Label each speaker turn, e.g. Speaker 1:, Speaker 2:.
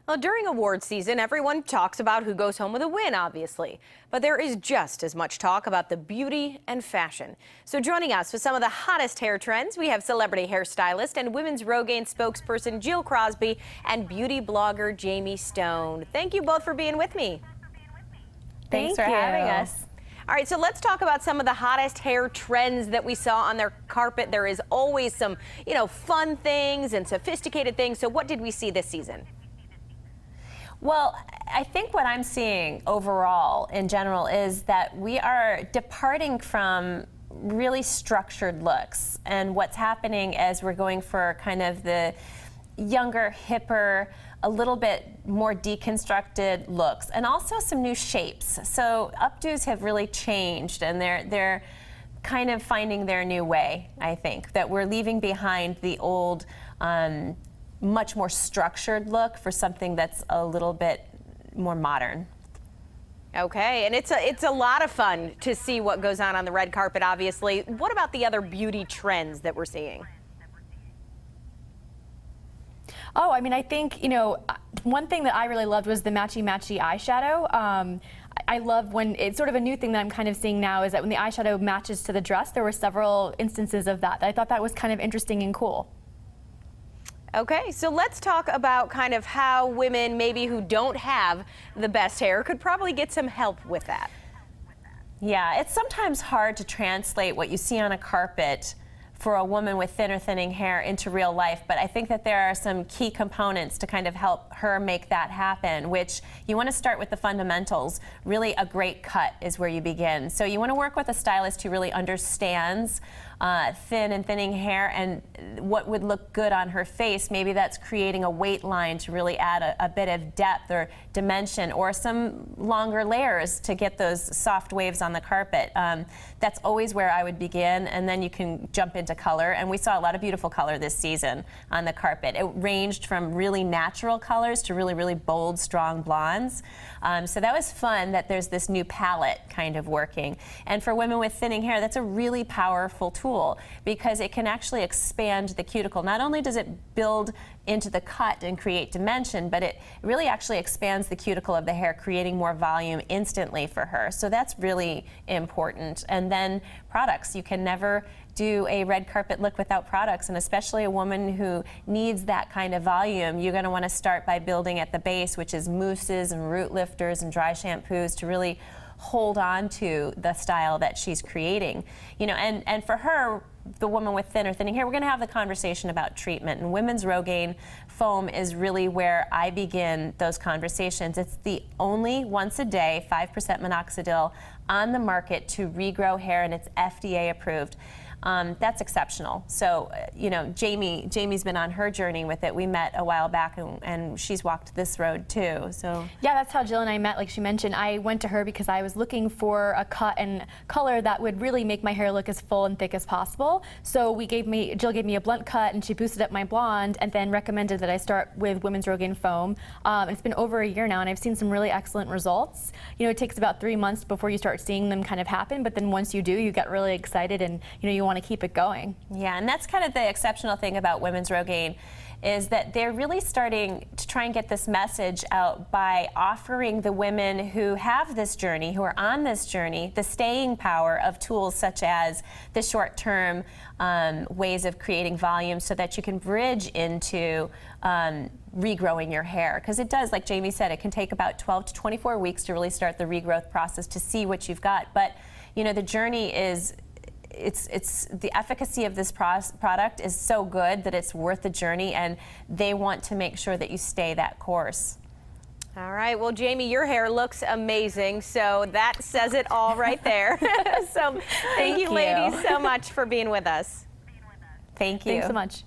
Speaker 1: Well, during award season, everyone talks about who goes home with a win, obviously. But there is just as much talk about the beauty and fashion. So joining us with some of the hottest hair trends, we have celebrity hairstylist and women's Rogaine spokesperson Jill Crosby and beauty blogger Jamie Stone. Thank you both for being with me.
Speaker 2: Thanks for having us.
Speaker 1: All right, so let's talk about some of the hottest hair trends that we saw on their carpet. There is always some, fun things and sophisticated things. So what did we see this season?
Speaker 2: Well, I think what I'm seeing overall in general is that we are departing from really structured looks. And what's happening as we're going for kind of the younger, hipper, a little bit more deconstructed looks, and also some new shapes. So updos have really changed, and they're kind of finding their new way, I think, that we're leaving behind the old, much more structured look for something that's a little bit more modern.
Speaker 1: Okay, and it's a lot of fun to see what goes on the red carpet, obviously. What about the other beauty trends that we're seeing?
Speaker 3: Oh, I mean, I think, one thing that I really loved was the matchy-matchy eyeshadow. I love when it's sort of a new thing that I'm kind of seeing now is that when the eyeshadow matches to the dress, there were several instances of that. I thought that was kind of interesting and cool.
Speaker 1: Okay, so let's talk about kind of how women maybe who don't have the best hair could probably get some help with that.
Speaker 2: Yeah, it's sometimes hard to translate what you see on a carpet for a woman with thinning hair into real life, but I think that there are some key components to kind of help her make that happen, which you want to start with the fundamentals. Really, a great cut is where you begin. So you want to work with a stylist who really understands thin and thinning hair and what would look good on her face. Maybe that's creating a weight line to really add a bit of depth or dimension, or some longer layers to get those soft waves on the carpet. That's always where I would begin, and then you can jump into color. And we saw a lot of beautiful color this season on the carpet. It ranged from really natural colors to really, really bold, strong blondes. So that was fun that there's this new palette kind of working. And for women with thinning hair, that's a really powerful tool because it can actually expand the cuticle. Not only does it build into the cut and create dimension, but it really actually expands the cuticle of the hair, creating more volume instantly for her. So that's really important. And then products. You can never do a red carpet look without products, and especially a woman who needs that kind of volume, you're going to want to start by building at the base, which is mousses and root lifters and dry shampoos to really hold on to the style that she's creating. And for her, the woman with thinning hair, we're going to have the conversation about treatment. And women's Rogaine foam is really where I begin those conversations. It's the only once a day 5% minoxidil on the market to regrow hair, and it's FDA approved. That's exceptional. So, Jamie's been on her journey with it. We met a while back, and she's walked this road too. So
Speaker 3: yeah, that's how Jill and I met. Like she mentioned, I went to her because I was looking for a cut and color that would really make my hair look as full and thick as possible. So Jill gave me a blunt cut, and she boosted up my blonde, and then recommended that I start with women's Rogaine foam. It's been over a year now, and I've seen some really excellent results. It takes about 3 months before you start seeing them kind of happen, but then once you do, you get really excited, and you want to keep it going.
Speaker 2: Yeah, and that's kind of the exceptional thing about women's Rogaine, is that they're really starting to try and get this message out by offering the women who have this journey, who are on this journey, the staying power of tools such as the short-term ways of creating volume so that you can bridge into regrowing your hair. Because it does, like Jamie said, it can take about 12 to 24 weeks to really start the regrowth process to see what you've got. But, the journey is it's the efficacy of this product is so good that it's worth the journey, and they want to make sure that you stay that course.
Speaker 1: All right, well, Jamie, your hair looks amazing, so that says it all right there. So thank you ladies so much for being with us.
Speaker 2: Thank you.
Speaker 3: Thanks so much.